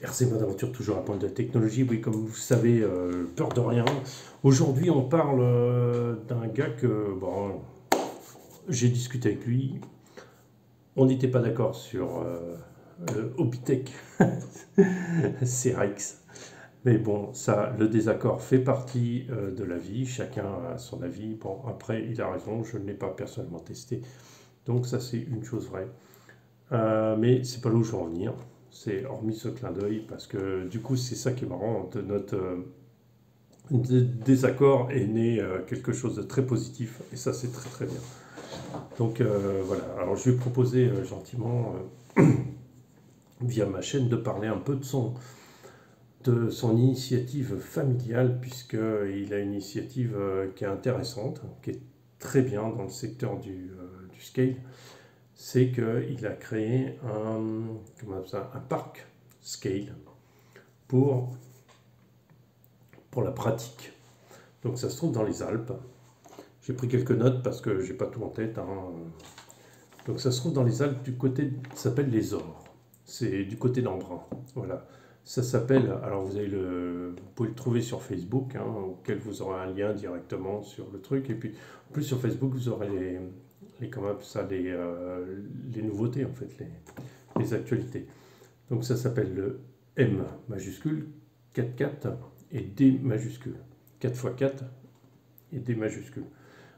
RC Mode Aventure, toujours à point de la technologie. Oui, comme vous savez, peur de rien. Aujourd'hui, on parle d'un gars que bon, j'ai discuté avec lui. On n'était pas d'accord sur Hobbytech CRX. Mais bon, ça, le désaccord fait partie de la vie. Chacun a son avis. Bon, après, il a raison. Je ne l'ai pas personnellement testé. Donc ça, c'est une chose vraie. Mais c'est pas là où je veux en venir. C'est hormis ce clin d'œil, parce que du coup, c'est ça qui est marrant. De notre désaccord est né quelque chose de très positif, et ça, c'est très très bien. Donc voilà. Alors, je lui ai proposé gentiment, via ma chaîne, de parler un peu de son initiative familiale, puisqu'il a une initiative qui est intéressante, qui est très bien dans le secteur du scale. C'est qu'il a créé un parc scale pour la pratique. Donc ça se trouve dans les Alpes. J'ai pris quelques notes parce que j'ai pas tout en tête, hein. Donc ça se trouve dans les Alpes du côté, ça s'appelle les Ors. C'est du côté d'Embrun. Voilà. Ça s'appelle, alors vous pouvez le trouver sur Facebook, hein, auquel vous aurez un lien directement sur le truc. Et puis en plus sur Facebook, vous aurez les nouveautés, en fait, les actualités. Donc ça s'appelle le M majuscule, 4-4 et D majuscule. 4 x 4 et D majuscule.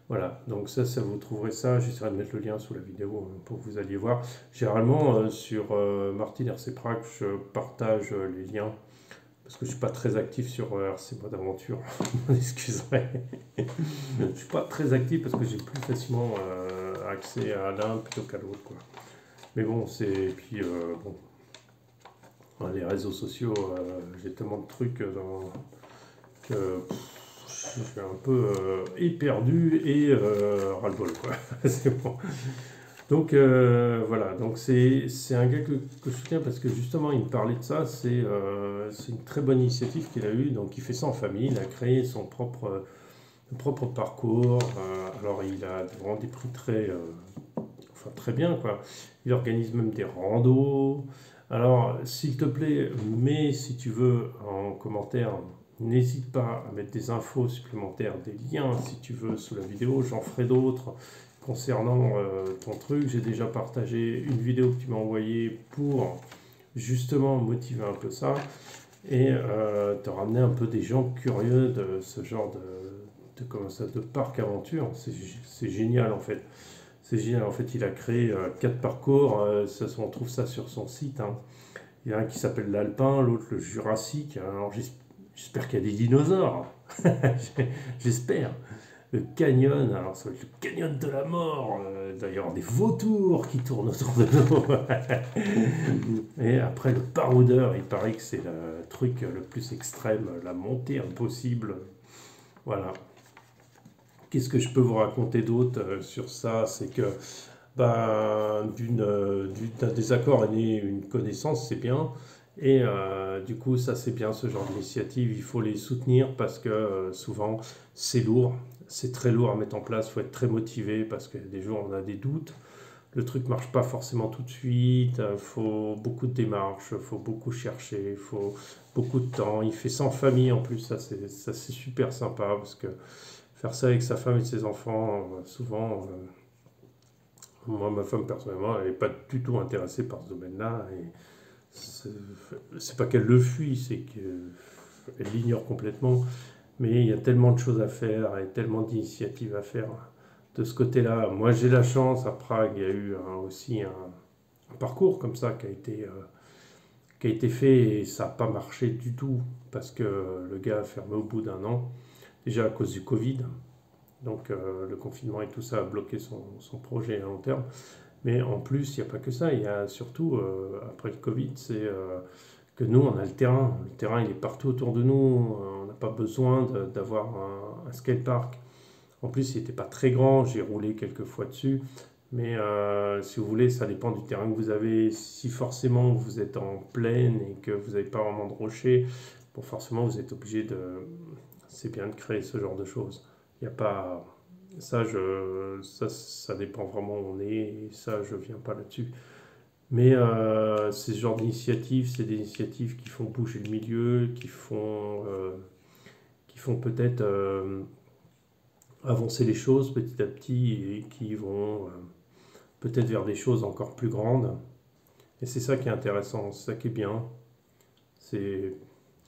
Voilà, donc ça vous trouverez ça. J'essaierai de mettre le lien sous la vidéo pour que vous alliez voir. Généralement, sur Martin RC Prague, je partage les liens parce que je ne suis pas très actif sur RC Mode Aventure. Excusez-moi. Je ne suis pas très actif parce que j'ai plus facilement accès à l'un plutôt qu'à l'autre, quoi. Mais bon, c'est. Puis, bon, les réseaux sociaux, j'ai tellement de trucs que je suis un peu éperdu et ras-le-bol, quoi. C'est bon. Donc voilà, donc c'est un gars que je soutiens parce que justement il me parlait de ça. C'est une très bonne initiative qu'il a eue. Donc il fait ça en famille, il a créé son propre parcours. Alors il a vraiment des prix très bien, quoi. Il organise même des randos. Alors s'il te plaît, mets si tu veux en commentaire, n'hésite pas à mettre des infos supplémentaires, des liens si tu veux sous la vidéo. J'en ferai d'autres concernant ton truc. J'ai déjà partagé une vidéo que tu m'as envoyée pour justement motiver un peu ça et te ramener un peu des gens curieux de ce genre de parc aventure. C'est génial, en fait. C'est génial. En fait, il a créé 4 parcours. On trouve ça sur son site, hein. Il y a un qui s'appelle l'Alpin, l'autre le Jurassique. Alors j'espère qu'il y a des dinosaures. J'espère. Le canyon, alors ça va être le canyon de la mort. D'ailleurs, des vautours qui tournent autour de nous. Et après, le paraudeur, il paraît que c'est le truc le plus extrême, la montée impossible. Voilà. Qu'est-ce que je peux vous raconter d'autre sur ça? C'est que d'un désaccord est née une connaissance, c'est bien. Et du coup, ça c'est bien, ce genre d'initiative, il faut les soutenir parce que souvent c'est lourd, c'est très lourd à mettre en place, il faut être très motivé parce que des jours on a des doutes, le truc marche pas forcément tout de suite, il faut beaucoup de démarches, il faut beaucoup chercher, il faut beaucoup de temps, il fait ça en famille en plus, ça c'est super sympa parce que faire ça avec sa femme et ses enfants, souvent, moi ma femme personnellement, elle n'est pas du tout intéressée par ce domaine-là. Et c'est pas qu'elle le fuit, c'est qu'elle l'ignore complètement. Mais il y a tellement de choses à faire et tellement d'initiatives à faire de ce côté-là. Moi, j'ai la chance, à Prague, il y a eu aussi un parcours comme ça qui a été fait et ça n'a pas marché du tout parce que le gars a fermé au bout d'un an, déjà à cause du Covid. Donc le confinement et tout ça a bloqué son projet à long terme. Mais en plus, il n'y a pas que ça. Il y a surtout, après le Covid, c'est que nous, on a le terrain. Le terrain, il est partout autour de nous. On n'a pas besoin d'avoir un skatepark. En plus, il n'était pas très grand. J'ai roulé quelques fois dessus. Mais si vous voulez, ça dépend du terrain que vous avez. Si forcément vous êtes en plaine et que vous n'avez pas vraiment de rochers, bon, forcément, vous êtes obligé de. C'est bien de créer ce genre de choses. Il n'y a pas. Ça dépend vraiment où on est, et ça, je viens pas là-dessus. Mais c'est ce genre d'initiatives, c'est des initiatives qui font bouger le milieu, qui font peut-être avancer les choses petit à petit et qui vont peut-être vers des choses encore plus grandes. Et c'est ça qui est intéressant, c'est ça qui est bien. C'est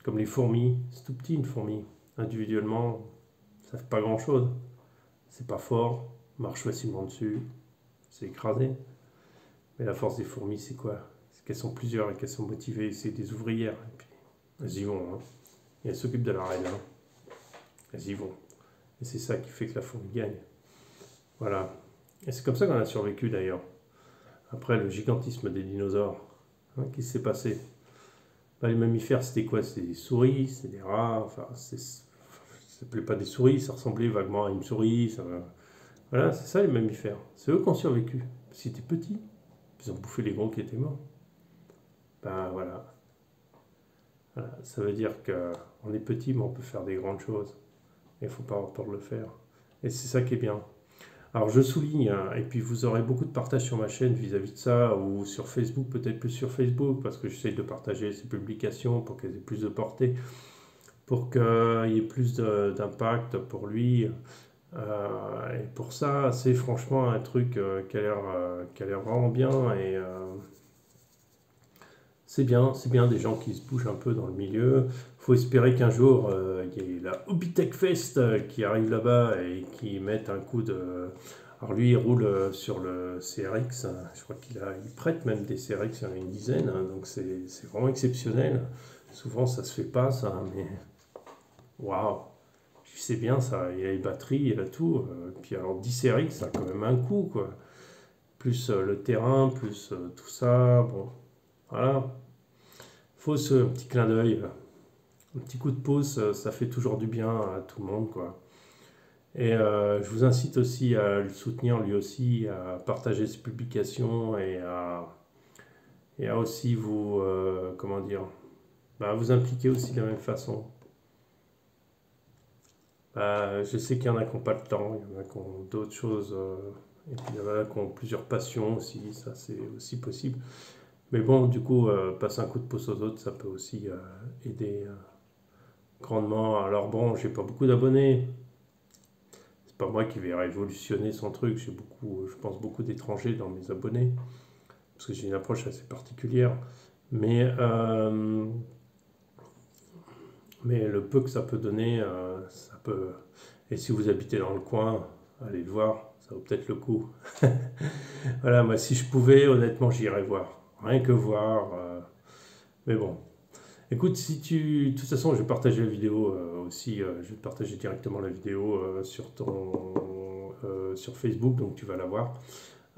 comme les fourmis, c'est tout petit une fourmi. Individuellement, ça fait pas grand-chose. C'est pas fort, marche facilement dessus, c'est écrasé. Mais la force des fourmis, c'est quoi? C'est qu'elles sont plusieurs et qu'elles sont motivées, c'est des ouvrières. Et puis, elles y vont, hein. Et elles s'occupent de la reine, hein. Elles y vont. Et c'est ça qui fait que la fourmi gagne. Voilà. Et c'est comme ça qu'on a survécu d'ailleurs. Après le gigantisme des dinosaures, hein, qu'est-ce qui s'est passé? Bah, les mammifères, c'était quoi? C'était des souris, c'était des rats, enfin, ça s'appelait pas des souris, ça ressemblait vaguement à une souris. Voilà, c'est ça les mammifères. C'est eux qui ont survécu. Parce qu'ils étaient petits, ils ont bouffé les gros qui étaient morts. Ben voilà. Voilà. Ça veut dire qu'on est petit, mais on peut faire des grandes choses. Et il ne faut pas avoir peur de le faire. Et c'est ça qui est bien. Alors je souligne, hein, et puis vous aurez beaucoup de partage sur ma chaîne vis-à-vis de ça, ou sur Facebook, peut-être plus sur Facebook, parce que j'essaye de partager ces publications pour qu'elles aient plus de portée, pour qu'il y ait plus d'impact pour lui. Et pour ça, c'est franchement un truc qui a l'air vraiment bien, et c'est bien des gens qui se bougent un peu dans le milieu. Faut espérer qu'un jour, il y ait la Hobbytech Fest qui arrive là-bas et qui mette un coup de... Alors lui, il roule sur le CRX, hein. Je crois il prête même des CRX, il y en a une dizaine, hein. Donc c'est vraiment exceptionnel. Souvent, ça se fait pas, ça, mais waouh! Je sais bien, ça, il y a les batteries, il y a tout. Puis alors 10 CRX, ça a quand même un coût, quoi. Plus le terrain, plus tout ça, bon, voilà. Faut ce petit clin d'œil, un petit coup de pouce, ça fait toujours du bien à tout le monde, quoi. Et je vous incite aussi à le soutenir lui aussi, à partager ses publications et à aussi vous, comment dire, bah, vous impliquer aussi de la même façon. Bah, je sais qu'il y en a qui n'ont pas le temps, il y en a qui ont d'autres choses, et puis il y en a qui ont plusieurs passions aussi, ça c'est aussi possible. Mais bon, du coup, passer un coup de pouce aux autres, ça peut aussi aider grandement. Alors bon, j'ai pas beaucoup d'abonnés. C'est pas moi qui vais révolutionner son truc. J'ai beaucoup, je pense beaucoup d'étrangers dans mes abonnés parce que j'ai une approche assez particulière. Mais mais le peu que ça peut donner, ça peut. Et si vous habitez dans le coin, allez le voir, ça vaut peut-être le coup. Voilà, moi si je pouvais, honnêtement, j'irais voir. Rien que voir. Mais bon. Écoute, si tu. De toute façon, je vais partager la vidéo aussi. Je vais te partager directement la vidéo sur Facebook, donc tu vas la voir.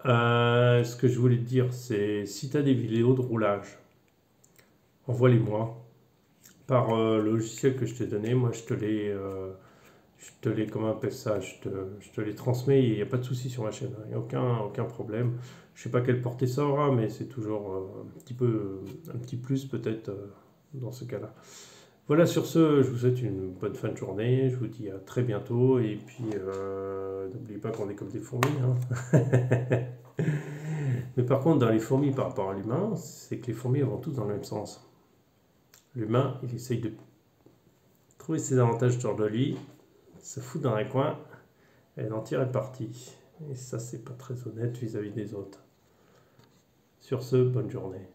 Ce que je voulais te dire, c'est si tu as des vidéos de roulage, envoie-les-moi par le logiciel que je t'ai donné. Moi, comment on appelle ça, je te les transmets. Il n'y a pas de souci sur ma chaîne, hein. Il n'y a aucun problème. Je sais pas quelle portée ça aura, mais c'est toujours un petit plus peut-être dans ce cas-là. Voilà, sur ce, je vous souhaite une bonne fin de journée. Je vous dis à très bientôt. Et puis, n'oubliez pas qu'on est comme des fourmis, hein. Mais par contre, dans les fourmis par rapport à l'humain, c'est que les fourmis vont tous dans le même sens. L'humain, il essaye de trouver ses avantages sur le lit, se fout dans un coin, et d'en tirer parti. Et ça, c'est pas très honnête vis-à-vis des autres. Sur ce, bonne journée.